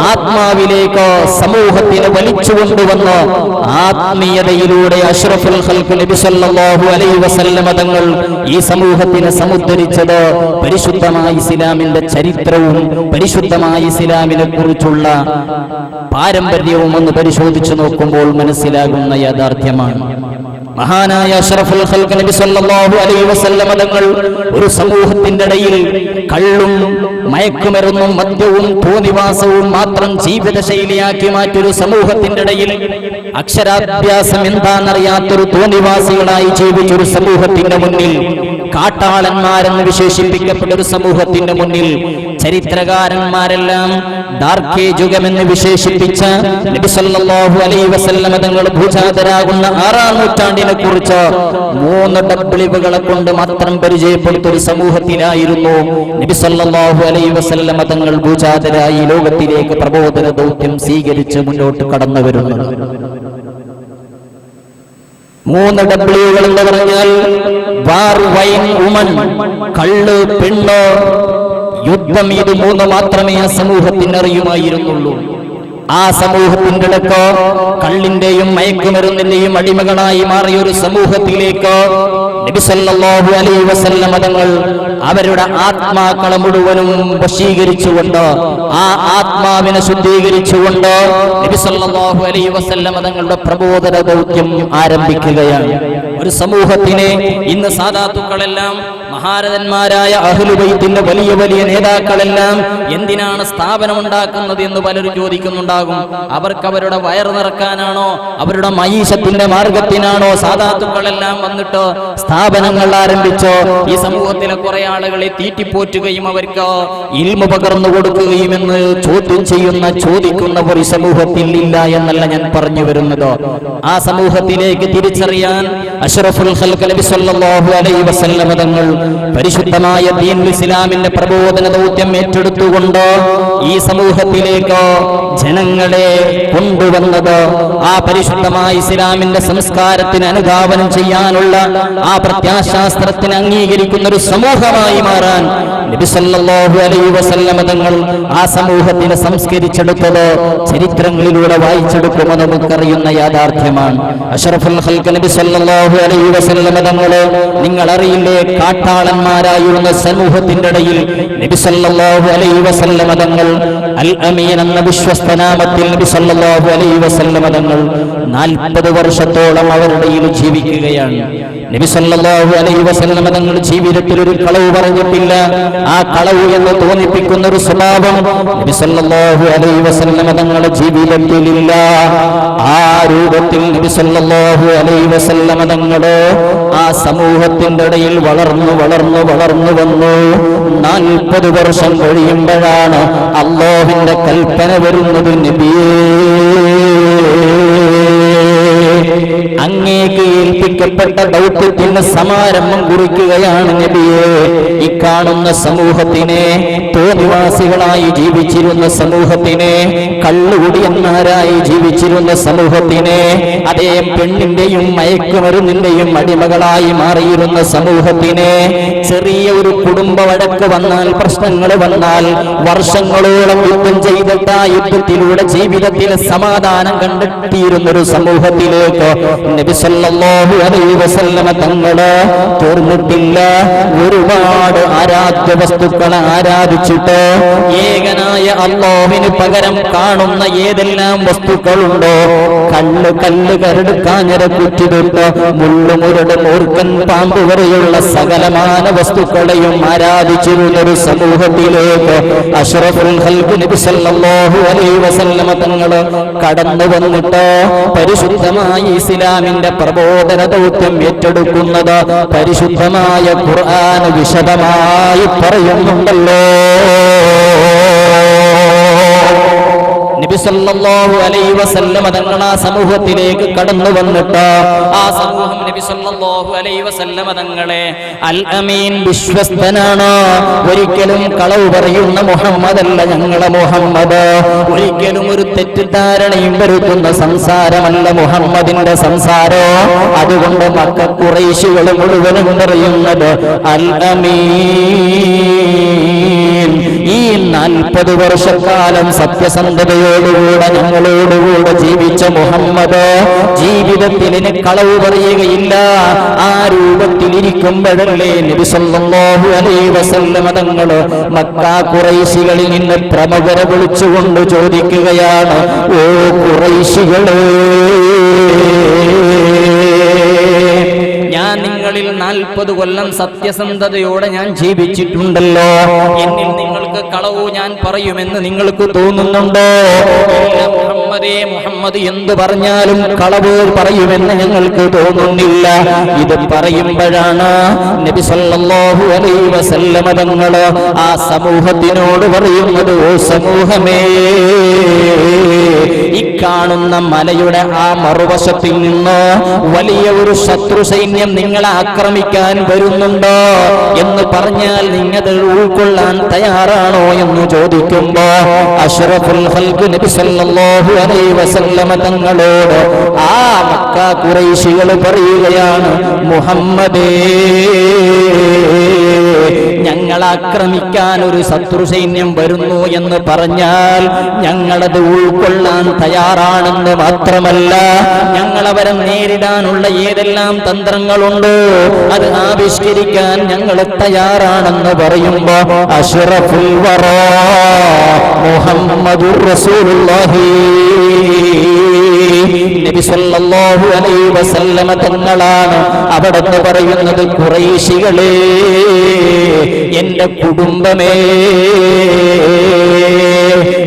ആത്മാവിലേക്ക് സമൂഹത്തിനെ വലിച്ചുകൊണ്ടുവന്ന് ആത്മീയതയിലൂടെ അഷ്റഫുൽ ഖൽഖ് നബി സല്ലല്ലാഹു അലൈഹി വസല്ലമ തങ്ങൾ ഈ സമൂഹത്തിനെ സമുദ്ധരിച്ചത് പരിശുദ്ധമായ ഇസ്ലാമിന്റെ ചരിത്രവും പരിശുദ്ധമായ ഇസ്ലാമിനെ കുറിച്ചുള്ള പാരമ്പര്യവും ഒന്ന് പരിശോധിച്ചു നോക്കുമ്പോൾ മനസ്സിലാകുന്ന യാഥാർത്ഥ്യമാണ്. മഹാനായ അഷ്റഫുൽ ഖൽഖ് നബി സല്ലല്ലാഹു അലൈഹി വസല്ലമ തങ്ങൾ ഒരു സമൂഹത്തിന്റെ ഇടയിൽ കള്ളും മയക്കുമരുന്നും മദ്യവും തോന്നിവാസവും മാത്രം ജീവിത ശൈലിയാക്കി മാറ്റൊരു സമൂഹത്തിന്റെ ഇടയിൽ അക്ഷരാഭ്യാസം എന്താണെന്നറിയാത്തൊരു തോന്നിവാസികളായി ജീവിച്ചൊരു സമൂഹത്തിന്റെ മുന്നിൽ, കാട്ടാളന്മാരെന്ന് വിശേഷിപ്പിക്കപ്പെട്ട ഒരു സമൂഹത്തിന്റെ മുന്നിൽ ചരിത്രകാരന്മാരെല്ലാം ഡാർക്ക് ഏജ് യുഗമെന്ന് വിശേഷിപ്പിച്ച നബി സല്ലല്ലാഹു അലൈഹി വസല്ലമ തങ്ങൾ ഭൂജാതരാകുന്ന 6-ാം നൂറ്റാണ്ടിനെ കുറിച്ച് 3 ഡബ്ലിവുകളെ കൊണ്ട് മാത്രം പരിചയപ്പെടുത്തിയ ഒരു സമൂഹത്തിലായിരുന്നു നബി സല്ലല്ലാഹു അലൈഹി വസല്ലമ തങ്ങൾ ഭൂജാതരായി ലോകത്തിലേക്ക് പ്രബോധന ദൗത്യം സ്വീകരിച്ച് മുന്നോട്ട് കടന്നു വരുന്നത്. 3 ഡബ്ല്യുകൾ എന്ന് പറഞ്ഞാൽ വാർ, വൈൻ, വുമൺ, കള്ള്, പെണ്ണ്, യുദ്ധം. ഇത് 3 മാത്രമേ ആ സമൂഹത്തിന് അറിയുമായിരുന്നുള്ളൂ. ആ സമൂഹത്തിന്റെ ഇടക്ക് കള്ളിന്റെയും മയക്കുമരുന്നിന്റെയും അടിമകളായി മാറിയ ഒരു സമൂഹത്തിലേക്ക് നബി സല്ലല്ലാഹു അലൈഹി വസല്ലമ തങ്ങൾ അവരുടെ ആത്മാക്കളെ മുഴുവനും വശീകരിച്ചുകൊണ്ട്, ആ ആത്മാവിനെ ശുദ്ധീകരിച്ചുകൊണ്ട് നബി സല്ലല്ലാഹു അലൈഹി വസല്ലമ തങ്ങളുടെ പ്രബോധന ദൗത്യം ആരംഭിക്കുകയാണ്. ഒരു സമൂഹത്തിനെ ഇന്ന് സാദാത്തുക്കളെല്ലാം, മഹാരഥന്മാരായ അഹ്ലുൽ ബൈത്തിന്റെ വലിയ വലിയ നേതാക്കളെല്ലാം എന്തിനാണ് സ്ഥാപനമുണ്ടാക്കുന്നത് എന്ന് പലരും ചോദിക്കുന്നുണ്ടാകും. അവർക്ക് അവരുടെ വയറ് നിറക്കാനാണോ, അവരുടെ മഈശത്തിന്റെ മാർഗത്തിനാണോ സാദാത്തുക്കളെല്ലാം വന്നിട്ട് സ്ഥാപനങ്ങൾ ആരംഭിച്ചോ? ഈ സമൂഹത്തിലെ കുറെ ആളുകളെ തീറ്റിപ്പോറ്റുകയും അവർക്ക് ഇൽമു പകർന്നു കൊടുക്കുകയും എന്ന് ചോദ്യം ചോദിക്കുന്നവർ ഈ സമൂഹത്തിൽ ഇല്ല എന്നല്ല ഞാൻ പറഞ്ഞു വരുന്നത്. ആ സമൂഹത്തിലേക്ക് തിരിച്ചറിയാൻ അഷ്റഫുൽ ഖൽഖ് നബി സല്ലല്ലാഹു അലൈഹി വസല്ലമ തങ്ങൾ പരിശുദ്ധമായ ദീനുൽ ഇസ്ലാമിന്റെ പ്രബോധന ദൗത്യം ഏറ്റെടുത്തുകൊണ്ട് ഈ സമൂഹത്തിലേക്ക് ജനങ്ങളെ കൊണ്ടുവന്നത് ആ പരിശുദ്ധമായ ഇസ്ലാമിന്റെ സംസ്കാരത്തിന് അനുധാവനം ചെയ്യാനുള്ള, ആ പ്രത്യാശാസ്ത്രത്തിന് അംഗീകരിക്കുന്ന ഒരു സമൂഹമായി മാറാൻ നബി സല്ലല്ലാഹു അലൈഹി വസല്ലമ തങ്ങൾ ആ സമൂഹത്തിനെ സംസ്കരിച്ചെടുത്തത് ചരിത്രങ്ങളിലൂടെ വായിച്ചെടുക്കുമെന്ന് നമുക്കറിയുന്ന യാഥാർത്ഥ്യമാണ്. അഷ്റഫുൽ ഖൽഖ് നബി സല്ലല്ലാഹു അലൈഹി വസല്ലമ തങ്ങൾ നിങ്ങൾ അറിയില്ലേ, കാട്ടാളന്മാരായിരുന്ന സമൂഹത്തിന്റെ ഇടയിൽ നബി സല്ലല്ലാഹു അലൈഹി വസല്ലമ തങ്ങൾ അൽ അമീൻ എന്ന വിശ്വസ്തനാമത്തിൽ നബി സല്ലല്ലാഹു അലൈഹി വസല്ലമ തങ്ങൾ 40 വർഷത്തോളം അവരുടെ ഇടയിൽ ജീവിക്കുകയാണ്. നബി സല്ലല്ലാഹു അലൈഹി വസല്ലമ തങ്ങൾ ജീവിതത്തിൽ ഒരു കളവ് പറഞ്ഞിട്ടില്ല. ആ കളവ് എന്ന് തോന്നിപ്പിക്കുന്ന ഒരു സ്വഭാവം നബി സല്ലല്ലാഹു അലൈഹി വസല്ലമ തങ്ങളുടെ ജീവിതത്തിലില്ല. ആ രൂപത്തിൽ നബി സല്ലല്ലാഹു അലൈഹി വസല്ലമ തങ്ങൾ ആ സമൂഹത്തിന്റെ ഇടയിൽ വളർന്നു വന്നു 40 വർഷം കഴിയുമ്പോഴാണ് അല്ലാഹുവിന്റെ കൽപ്പന വരുന്നത്, നബിയേ അങ്ങേക്ക് ഏൽപ്പിക്കപ്പെട്ട ദൗത്യത്തിന് സമാരംഭം കുറിക്കുകയാണ് നബിയെ. ഈ കാണുന്ന സമൂഹത്തിനെ, തോന്നിവാസികളായി ജീവിച്ചിരുന്ന സമൂഹത്തിനെ, കള്ളുകുടിയന്മാരായി ജീവിച്ചിരുന്ന സമൂഹത്തിനെ, അതേ പെണ്ണിന്റെയും മയക്കുമരുന്നിന്റെയും അടിമകളായി മാറിയിരുന്ന സമൂഹത്തിനെ, ചെറിയ ഒരു കുടുംബ വഴക്ക് വന്നാൽ, പ്രശ്നങ്ങൾ വന്നാൽ വർഷങ്ങളോളം യുദ്ധം ചെയ്തിട്ട് ആ യുദ്ധത്തിലൂടെ ജീവിതത്തിൽ സമാധാനം കണ്ടെത്തിയിരുന്നൊരു സമൂഹത്തിലേക്ക് നബി സല്ലല്ലാഹു അലൈഹി വസല്ലമ തങ്ങള് തീർന്നിട്ടില്ല. ഒരുപാട് ആരാധ്യ വസ്തുക്കളെ ആരാധിച്ചിട്ട് ഏകനായ അല്ലാഹുവിന് പകരം കാണുന്ന ഏതെല്ലാം വസ്തുക്കളുണ്ടോ, കല്ല് കരട് കാഞ്ഞര കുറ്റിതൊട്ട് മുള്ളുമുരട് മൂർഖൻ പാമ്പ് വരെയുള്ള സകലമാന വസ്തുക്കളെയും ആരാധിച്ചിരുന്ന ഒരു സമൂഹത്തിലേക്ക് അഷ്റഫുൽ ഖൽഖ് നബി സല്ലല്ലാഹു അലൈഹി വസല്ലമ തങ്ങള് കടന്നു വന്നിട്ട് പരിശുദ്ധമായ ഇസ്ലാമിന്റെ പ്രബോധന ദൗത്യം ഏറ്റെടുക്കുന്നത് പരിശുദ്ധമായ ഖുർആൻ വിശദമായി പറയുന്നുണ്ടല്ലോ. നബി സല്ലല്ലാഹു അലൈഹി വസല്ലമ തങ്ങൾ ആ സമൂഹത്തിലേക്ക് കടന്നു വന്നിട്ട് ആ സമൂഹം നബി സല്ലല്ലാഹു അലൈഹി വസല്ലമ തങ്ങളെ അൽ അമീൻ, വിശ്വസ്തനാണ്, ഒരിക്കലും കളവ് പറയുന്ന മുഹമ്മദ് അല്ല ഞങ്ങളെ മുഹമ്മദ്, ഒരിക്കലും ഒരു തെറ്റിദ്ധാരണയും വരുത്തുന്ന സംസാരമല്ല മുഹമ്മദിന്റെ സംസാരം. അതുകൊണ്ട് മക്ക ഖുറൈശികൾ മുഴുവനും പറയുന്നത് അൽ അമീൻ. ഈ 40 വർഷക്കാലം സത്യസന്ധതയോടുകൂടെ ഞങ്ങളോടുകൂടെ ജീവിച്ച മുഹമ്മദ് ജീവിതത്തിൽ ഇനി കളവ് പറയുകയില്ല. ആ രൂപത്തിലിരിക്കുമ്പോഴല്ലേ നബി സല്ലല്ലാഹു അലൈഹി വസല്ലമ തങ്ങൾ മക്ക ഖുറൈശികളിൽ നിന്ന് പ്രമുഖരെ വിളിച്ചുകൊണ്ട് ചോദിക്കുകയാണ്, ഓ ഖുറൈശികളേ, ഞാൻ നിങ്ങളിൽ 40 കൊല്ലം സത്യസന്ധതയോടെ ഞാൻ ജീവിച്ചിട്ടുണ്ടല്ലോ. എന്നിൽ നിങ്ങൾക്ക് കളവു ഞാൻ പറയുമെന്ന് നിങ്ങൾക്ക് തോന്നുന്നുണ്ടോ? ഇല്ല മുഹമ്മദേ, മുഹമ്മദ് എന്ത് പറഞ്ഞാലും കളവ് പറയുമെന്ന് ഞങ്ങൾക്ക് തോന്നുന്നില്ല. ഇത് പറയുമ്പോഴാണ് നബി സല്ലല്ലാഹു അലൈഹി വസല്ലമ തങ്ങൾ ആ സമൂഹത്തിനോട് പറയുന്നത്, ഓ സമൂഹമേ, ഇക്കാണുന്ന മലയുടെ ആ മറുവശത്തിൽ നിന്ന് വലിയ ഒരു ശത്രു സൈന്യം നിങ്ങളെ ആക്രമിക്കാൻ വരുന്നുണ്ടോ എന്ന് പറഞ്ഞാൽ നിങ്ങൾ ഉൾക്കൊള്ളാൻ തയ്യാറാണോ എന്ന് ചോദിക്കുമ്പോ അഷ്റഫുൽ ഖൽഖ് നബി സല്ലല്ലാഹു അലൈഹി വസല്ലമ തങ്ങളോട് ആ മക്ക ഖുറൈശികൾ പറയുകയാണ്, മുഹമ്മദേ, ഞങ്ങൾ ആക്രമിക്കാൻ ഒരു ശത്രു സൈന്യം വരുന്നു എന്ന് പറഞ്ഞാൽ ഞങ്ങളത് ഉൾക്കൊള്ളാൻ തയ്യാറാണെന്ന് മാത്രമല്ല, ഞങ്ങൾ അവരെ നേരിടാനുള്ള ഏതെല്ലാം തന്ത്രങ്ങളുണ്ട് അത് ആവിഷ്കരിക്കാൻ ഞങ്ങൾ തയ്യാറാണെന്ന് പറയുമ്പോ അഷ്റഫുൽ വറാ മുഹമ്മദുർ റസൂലുള്ളാഹി നബി സല്ലല്ലാഹു അലൈഹി വസല്ലമ തങ്ങളാണ് അവിടുന്ന് പറയുന്നത്, ഖുറൈശികളേ, എന്റെ കുടുംബമേ,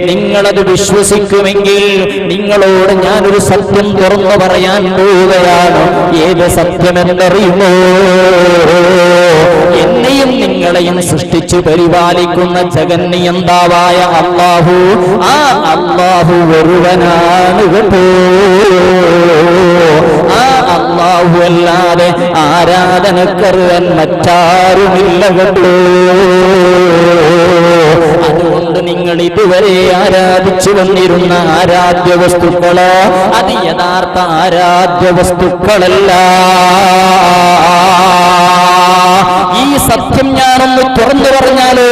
നിങ്ങളത് വിശ്വസിക്കുമെങ്കിൽ നിങ്ങളോട് ഞാനൊരു സത്യം തുറന്നു പറയാൻ പോവുകയാണ്. ഏത് സത്യമെന്നറിയുമോ? എന്നെയും നിങ്ങളെയും സൃഷ്ടിച്ചു പരിപാലിക്കുന്ന ജഗന്നിയന്താവായ അല്ലാഹു, ആ അല്ലാഹു ഒരുവനാണ് കേട്ടോ. ആ അല്ലാഹു അല്ലാതെ ആരാധനക്കറിയാൻ മറ്റാരുമില്ല കേട്ടോ. അതുകൊണ്ട് നിങ്ങൾ ഇതുവരെ ആരാധിച്ചു വന്നിരുന്ന ആരാധ്യ വസ്തുക്കളോ അത് യഥാർത്ഥ ആരാധ്യ വസ്തുക്കളല്ല. ഈ സത്യം ഞാനൊന്ന് തുറന്നു പറഞ്ഞാലോ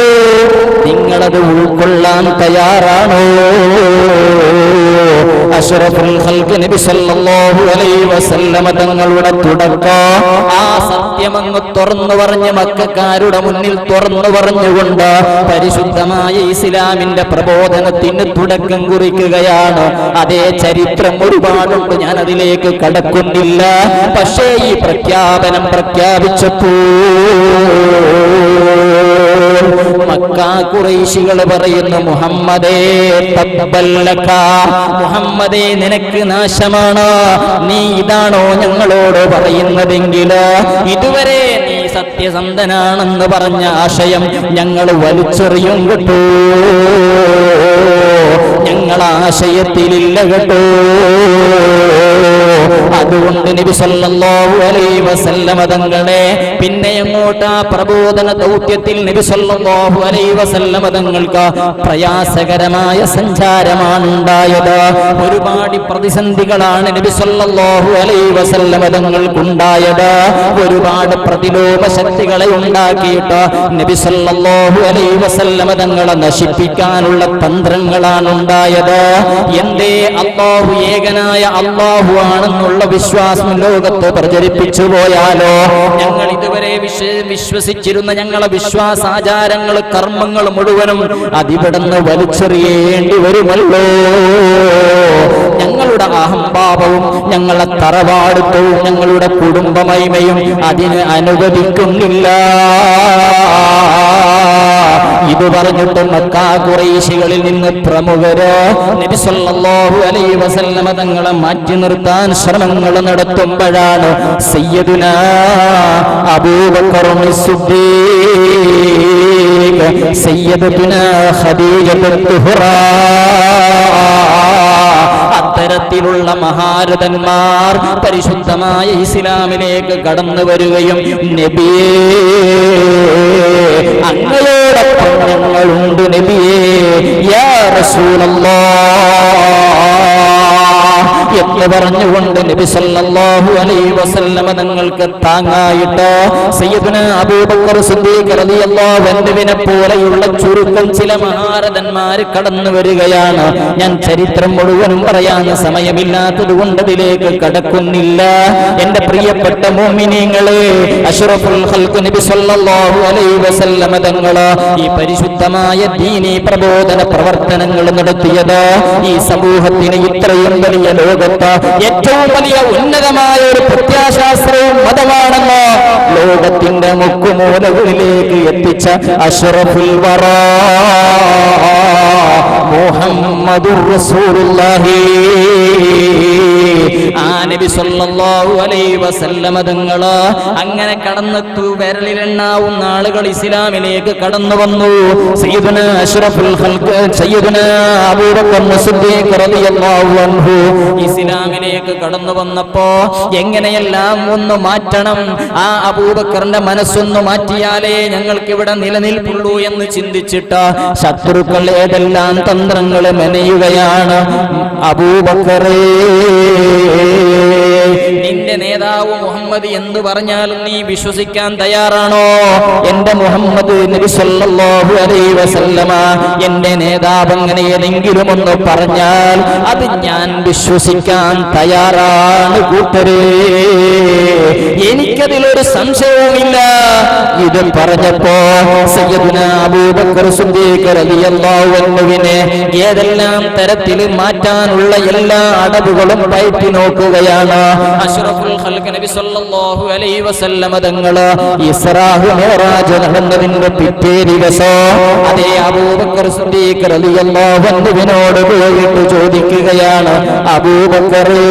നിങ്ങളത് ഉൾക്കൊള്ളാൻ തയ്യാറാണോ? അഷ്റഫുൽ ഖൽഖ് നബി സല്ലല്ലാഹു അലൈഹി വസല്ലമ തങ്ങളുടെ തുടക്കം ആ സത്യമങ്ങ് തുറന്നു പറഞ്ഞ് മക്കക്കാരുടെ മുന്നിൽ തുറന്നു പറഞ്ഞുകൊണ്ട് പരിശുദ്ധമായ ഇസ്ലാമിന്റെ പ്രബോധനത്തിന് തുടക്കം കുറിക്കുകയാണ്. അതേ ചരിത്രം ഒരുപാടുണ്ട്, ഞാൻ അതിലേക്ക് കടക്കുന്നില്ല. പക്ഷേ ഈ പ്രഖ്യാപനം പ്രഖ്യാപിച്ചപ്പോൾ മക്ക ഖുറൈശികൾ പറയുന്നു, മുഹമ്മദേ തബ്ബല്ലക, മുഹമ്മദേ നിനക്ക് നാശമാണ്. നീ ഇതാണോ ഞങ്ങളോട് പറയുന്നതെങ്കിൽ ഇതുവരെ നീ സത്യസന്ധനാണെന്ന് പറഞ്ഞ ആശയം ഞങ്ങൾ വലിച്ചെറിയും കേട്ടോ. ഞങ്ങൾ ആശയത്തിലില്ല കേട്ടോ. അതുകൊണ്ട് നബി സല്ലല്ലാഹു അലൈഹി വസല്ലമ തങ്ങളെ പിന്നെ അങ്ങോട്ട് ആ പ്രബോധന ദൗത്യത്തിൽ നബി സല്ലല്ലാഹു അലൈഹി വസല്ലമ തങ്ങൾക്ക് പ്രയാസകരമായ സഞ്ചാരമാണ് ഉണ്ടായത്. ഒരുപാട് പ്രതിസന്ധികളാണ് നബി സല്ലല്ലാഹു അലൈഹി വസല്ലമ തങ്ങൾക്കുണ്ടായത്. ഒരുപാട് പ്രതിലോമ ശക്തികളെ ഉണ്ടാക്കിയിട്ട് നബി സല്ലല്ലാഹു അലൈഹി വസല്ലമ തങ്ങളെ നശിപ്പിക്കാനുള്ള തന്ത്രങ്ങളാണ് ഉണ്ടായത്. എന്തേ? അല്ലാഹു ഏകനായ അല്ലാഹു അല്ലാഹു ആണെന്നുള്ള വിശ്വാസം ലോകത്ത് പ്രചരിപ്പിച്ചു പോയാലോ? ഞങ്ങൾ ഇതുവരെ വിശ്വസിച്ചിരുന്ന ഞങ്ങളെ വിശ്വാസാചാരങ്ങൾ, കർമ്മങ്ങൾ മുഴുവനും അതിവിടുന്ന് വലിച്ചെറിയേണ്ടി വരുമല്ലോ. ഞങ്ങളുടെ അഹംഭാവവും ഞങ്ങളുടെ തറവാടുത്തവും ഞങ്ങളുടെ കുടുംബമഹിമയും അതിന് അനുവദിക്കുന്നില്ല. ഇത് പറഞ്ഞിട്ട് മക്കാ ഖുറൈശികളിൽ നിന്ന് പ്രമുഖര് നബി സല്ലല്ലാഹു അലൈഹി വസല്ലമ തങ്ങളെ മാറ്റി നിർത്താൻ ശ്രമങ്ങൾ നടത്തുമ്പോഴാണ് സയ്യിദുനാ അബൂബക്കർ സിദ്ദീഖ്, സയ്യിദത്തുനാ ഖദീജ തുഹ്റാ, അത്തരത്തിലുള്ള മഹാരഥന്മാർ പരിശുദ്ധമായ ഇസ്ലാമിലേക്ക് കടന്നു വരികയും നബിയേ അങ്ങയോടൊപ്പം ഞങ്ങളുണ്ട് നബിയേ യാ റസൂലല്ലാഹ് എന്ന് പറഞ്ഞുകൊണ്ട് നബി സല്ലല്ലാഹു അലൈഹി വസല്ലമ തങ്ങൾക്ക് താങ്ങായിട്ട് സയ്യിദുനാ അബൂബക്കർ സിദ്ദീഖ് റളിയല്ലാഹു അൻഹുവിനെ പോലെയുള്ള ചുരുക്കം ചില മഹാരഥന്മാർ കടന്നു വരികയാണ്. ഞാൻ ചരിത്രം മുഴുവനും പറയാൻ സമയമില്ലാത്തത് കൊണ്ട് അതിലേക്ക് കടക്കുന്നില്ല. എന്റെ പ്രിയപ്പെട്ട മുഅ്മിനീങ്ങളെ, അഷ്റഫുൽ ഖൽഖ് നബി സല്ലല്ലാഹു അലൈഹി വസല്ലമ തങ്ങൾ ഈ പരിശുദ്ധമായ ദീനീ പ്രബോധന പ്രവർത്തനങ്ങൾ നടത്തിയത് ഈ സമൂഹത്തിന് ഇത്രയും വലിയ ലോകത്ത് ഏറ്റവും വലിയ ഉന്നതമായ ഒരു പ്രത്യാശാസ്ത്രവും മതമാണെന്ന് ലോകത്തിന്റെ മുക്കുമൂലകളിലേക്ക് എത്തിച്ച അഷ്റഫുൽ വറാ മുഹമ്മദുർ റസൂലുള്ളാഹി ആ നബി സല്ലല്ലാഹു അലൈഹി വസല്ലമ തങ്ങൾ അങ്ങനെ കടന്നെത്തു വിരലിലെണ്ണാവുന്ന ആളുകൾ ഇസ്ലാമിലേക്ക് കടന്നു വന്നു. സയ്യിദുനാ അഷ്റഫുൽ ഖൽഖ് സയ്യിദുനാ അബൂബക്കർ സിദ്ദീഖ് റളിയല്ലാഹു അൻഹു ഇസ്ലാമിലേക്ക് കടന്നു വന്നപ്പോ എങ്ങനെയെല്ലാം ഒന്ന് മാറ്റണം, ആ അബൂബക്കറിന്റെ മനസ്സൊന്ന് മാറ്റിയാലേ ഞങ്ങൾക്ക് ഇവിടെ നിലനിൽപ്പുള്ളൂ എന്ന് ചിന്തിച്ചിട്ട് ശത്രുക്കൾ ഏതെല്ലാം തന്ത്രങ്ങൾ മെനയുകയാണ്. അബൂബക്കറേ, നിന്റെ നേതാവ് മുഹമ്മദ് എന്ത് പറഞ്ഞാലും നീ വിശ്വസിക്കാൻ തയ്യാറാണോ? എന്റെ മുഹമ്മദ് നബി സല്ലല്ലാഹു അലൈഹി വസല്ലമ എന്റെ നേതാവ് അങ്ങനെ ഏതെങ്കിലും ഒന്ന് പറഞ്ഞാൽ അത് ഞാൻ വിശ്വസിക്കാൻ തയ്യാറാണ് കൂട്ടരേ, എനിക്കതിലൊരു സംശയവുമില്ല. ഇത് പറഞ്ഞപ്പോ സയ്യിദുനാ അബൂബക്കർ സിദ്ദീഖ് റളിയല്ലാഹു അൻഹുവിനെ ഏതെല്ലാം തരത്തിൽ മാറ്റാനുള്ള എല്ലാ അടവുകളും പയറ്റി നോക്കുകയാണ്. അഷ്റഫുൽ ഖൽഖ് നബി സല്ലല്ലാഹു അലൈഹി വസല്ലമ തങ്ങൾ ഇസ്റാ മിഅ്റാജ് നടന്നതിന്റെ പിറ്റേ ദിവസം അതേ അബൂബക്കർ സിദ്ദീഖ് റളിയല്ലാഹു അൻഹുവിനോട് പോയിട്ട് ചോദിക്കുകയാണ്, അബൂബക്കറേ,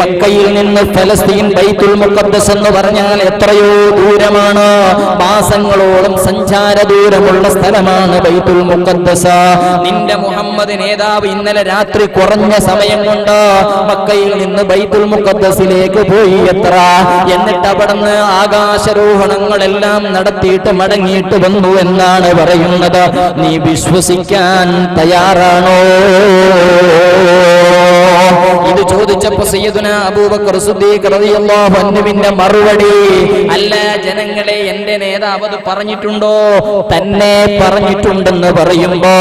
മക്കയിൽ നിന്ന് ഫലസ്തീൻ ബൈത്തുൽ മുഖദ്ദസ് എന്ന് പറഞ്ഞാൽ എത്രയോ ദൂരമാണ്, മാസങ്ങളോളം സഞ്ചാര ദൂരമുള്ള സ്ഥലമാണ് ബൈത്തുൽ മുഖദ്ദസ്. നിന്റെ മുഹമ്മദ് നേതാവ് ഇന്നലെ രാത്രി കുറഞ്ഞ സമയം കൊണ്ട് മക്കയിൽ നിന്ന് ബൈത്തുൽ മുഖദ്ദസിലേക്ക് പോയി എത്ര, എന്നിട്ട് അവിടുന്ന് ആകാശരോഹണങ്ങളെല്ലാം നടത്തിയിട്ട് മടങ്ങിയിട്ട് വന്നു എന്നാണ് പറയുന്നത്. നീ വിശ്വസിക്കാൻ തയ്യാറാണോ? ഇത് ചോദിച്ചപ്പോ സയ്യിദുനാ അബൂബക്കർ സിദ്ദീഖ് റളിയല്ലാഹു അൻഹുവിന്റെ മറുപടി, അല്ല ജനങ്ങളെ, എന്റെ നേതാവ് അത് പറഞ്ഞിട്ടുണ്ടോ? തന്നെ പറഞ്ഞിട്ടുണ്ടെന്ന് പറയുമ്പോ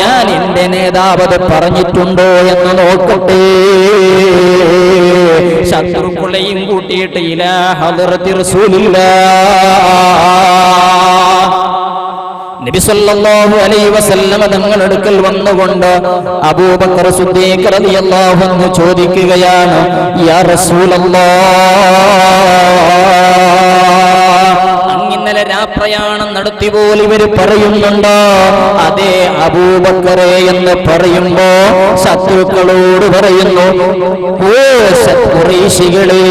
ഞാൻ എന്റെ നേതാവ് അത് പറഞ്ഞിട്ടുണ്ടോ എന്ന് നോക്കട്ടെ. ശത്രുക്കളെയും കൂട്ടിയിട്ട് ഇലാ ഹദ്റത്തി റസൂലില്ലാഹ് നബി സല്ലല്ലാഹു അലൈഹി വസല്ലമ തങ്ങൾ അടുക്കൽ വന്നുകൊണ്ട് അബൂബക്കർ സിദ്ദീഖ് റളിയല്ലാഹു അൻഹു ചോദിക്കുകയാണ്, യാ റസൂലല്ലാഹ്, ഇന്നലെ രാപ്രയാണം നടത്തി പോലും ഇവർ പറയുന്നുണ്ട്. അതേ അബൂബക്കറെ എന്ന് പറയുമ്പോ ശത്രുക്കളോട് പറയുന്നു, ഓ ഖുറൈശികളേ,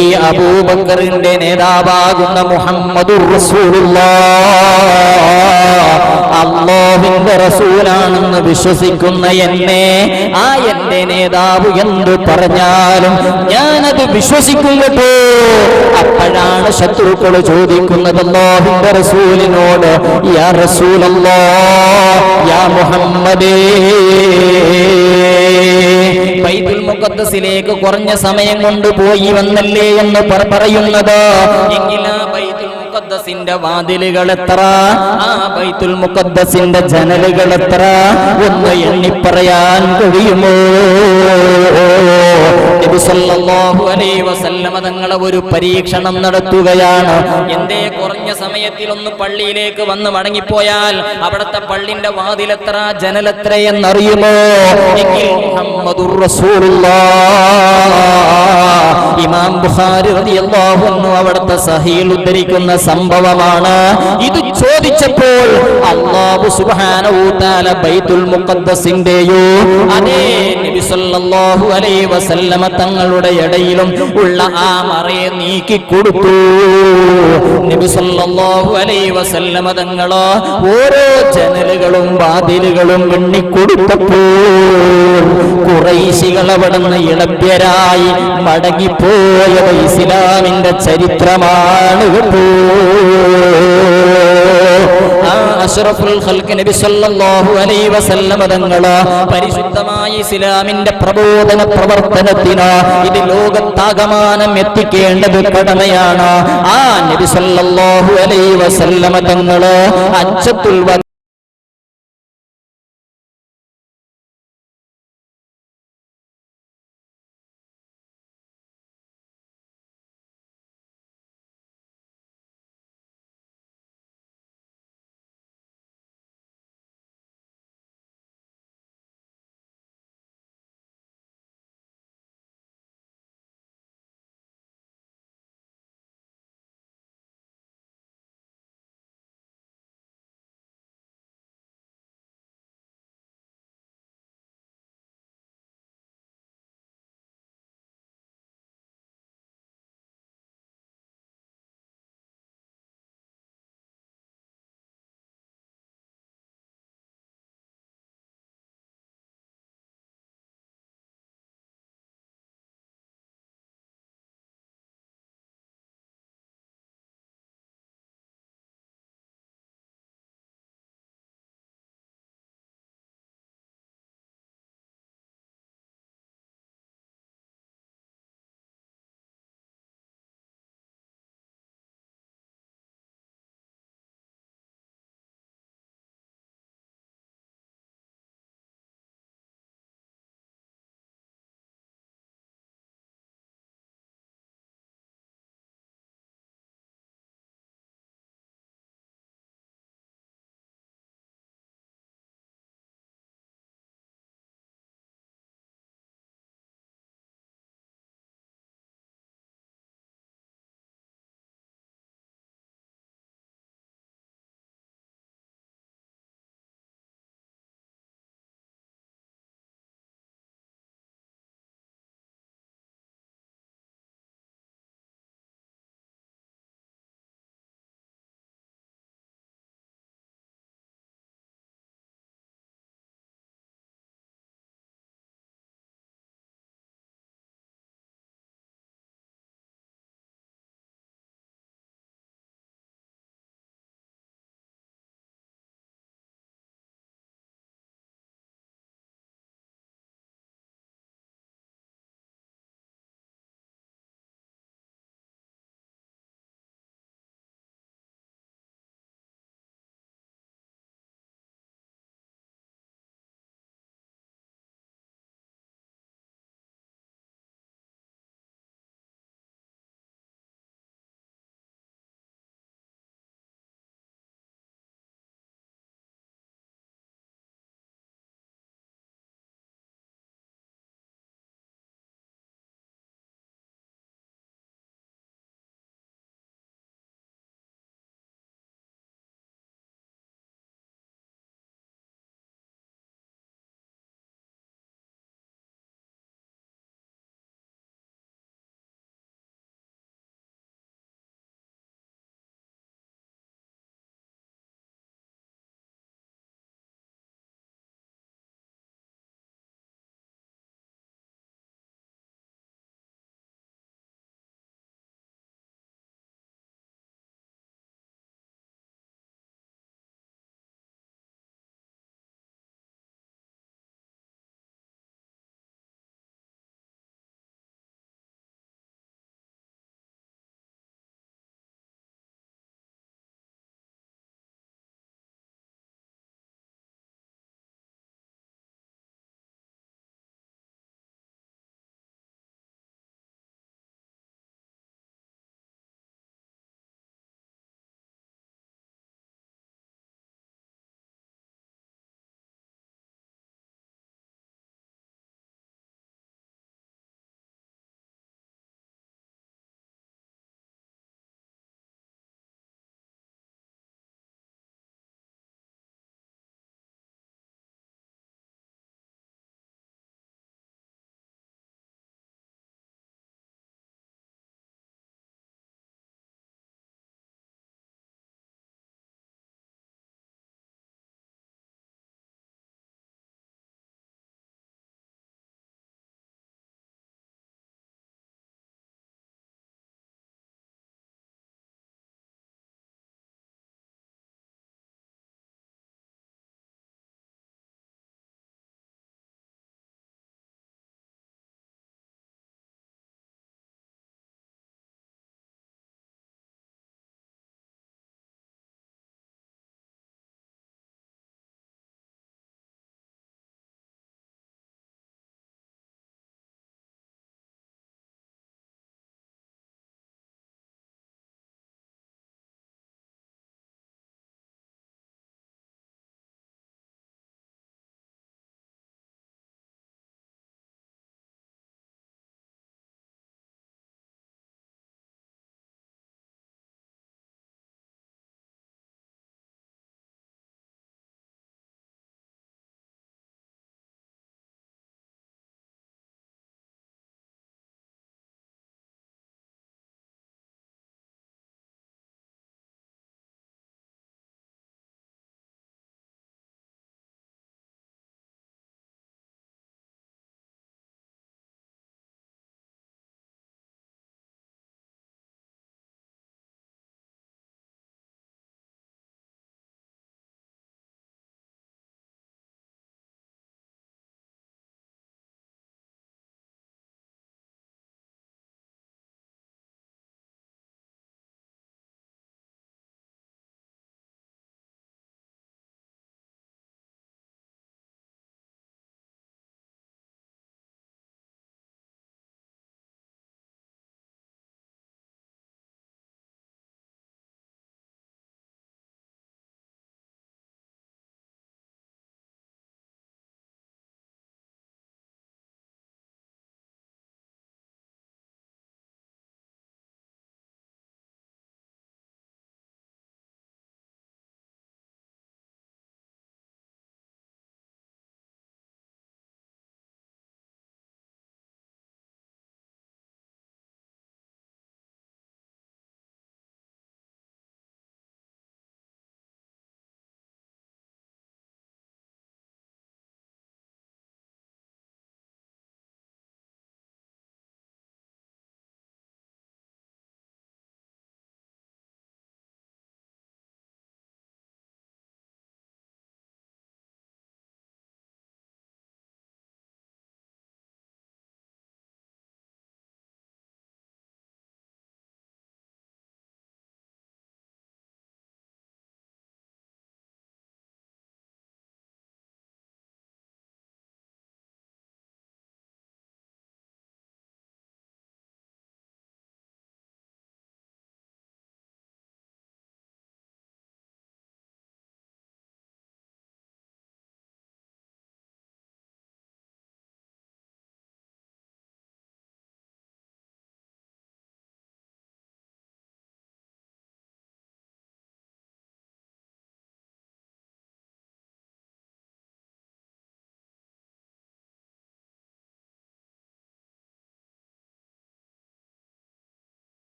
ഈ അബൂബക്കറിന്റെ നേതാവാകുന്ന മുഹമ്മദുർ റസൂലുള്ളാഹ് അല്ലാഹുവിന്റെ റസൂലാണെന്ന് വിശ്വസിക്കുന്ന എന്നെ, ആ എന്റെ നേതാവ് എന്ത് പറഞ്ഞാലും ഞാനത് വിശ്വസിക്കും കേട്ടോ. അപ്പോഴാണ് ശത്രുക്കൾ ചോദിക്കുന്നത് അല്ലാഹുവിന്റെ റസൂലിനോട്, യാ റസൂലല്ലാഹ്, യാ മുഹമ്മദേ, ബൈത്തുൽ മുഖദ്ദസിലേക്ക് കുറഞ്ഞ സമയം കൊണ്ട് പോയി വന്നല്ലേ എന്ന് പറയുന്നത്. എങ്കിലാ ബൈത്തുൽ മുഖദ്ദസിന്റെ വാതിലുകൾ എത്ര, ആ ബൈത്തുൽ മുഖദ്ദസിന്റെ ജനലുകൾ എത്ര, ഒന്ന് എണ്ണി പറയാൻ കഴിയുമോ? നബി സല്ലല്ലാഹു അലൈഹി വസല്ലമ തങ്ങളെ ഒരു പരീക്ഷണം നടത്തുകയാണ്. എന്തേ കുറഞ്ഞ സമയത്തിൽ ഒന്ന് പള്ളിയിലേക്ക് വന്ന് മടങ്ങിപ്പോയാൽ അവിടുത്തെ പള്ളിന്റെ വാതിലെത്ര ജനലെത്ര എന്നറിയുമോ? എങ്കിൽ മുഹമ്മദുർ റസൂലുള്ളാഹ്. ഇമാം ബുഖാരി റളിയല്ലാഹു അൻഹു അവിടുത്തെ സഹീൽ ഉദ്ധരിക്കുന്ന സംഭവമാണ്. ഇത് ചോദിച്ചപ്പോൾ അല്ലാഹു സുബ്ഹാനഹു തആല ബൈത്തുൽ മുഖദ്ദസിന്റെയോ അതേ നബി സല്ലല്ലാഹു അലൈഹി വസല്ലമ തങ്ങളുടെ ഇടയിലും ഉള്ള ആ മറയെ നീക്കി കൊടുത്തു. നബി സല്ലല്ലാഹു അലൈഹി വസല്ലമ തങ്ങളോ ഓരോ ജനലുകളും വാതിലുകളും എണ്ണിക്കൊടുത്തപ്പോൾ ഖുറൈശികൾ അവിടുന്ന് ഇളഭ്യരായി മടങ്ങിപ്പോയത് ഇസ്ലാമിന്റെ ചരിത്രമാണ് കേട്ടോ. അഷ്റഫുൽ ഖൽഖ് നബി സല്ലല്ലാഹു അലൈഹി വസല്ലമ തങ്ങള് പരിശുദ്ധമായ ഇസ്ലാമിന്റെ പ്രബോധന പ്രവർത്തനത്തിന് ഇത് ലോകത്താകമാനം എത്തിക്കേണ്ടത് കടമയാണ്. ആ നബി സല്ലല്ലാഹു അലൈഹി വസല്ലമ തങ്ങള് ഹജ്ജത്തുൽ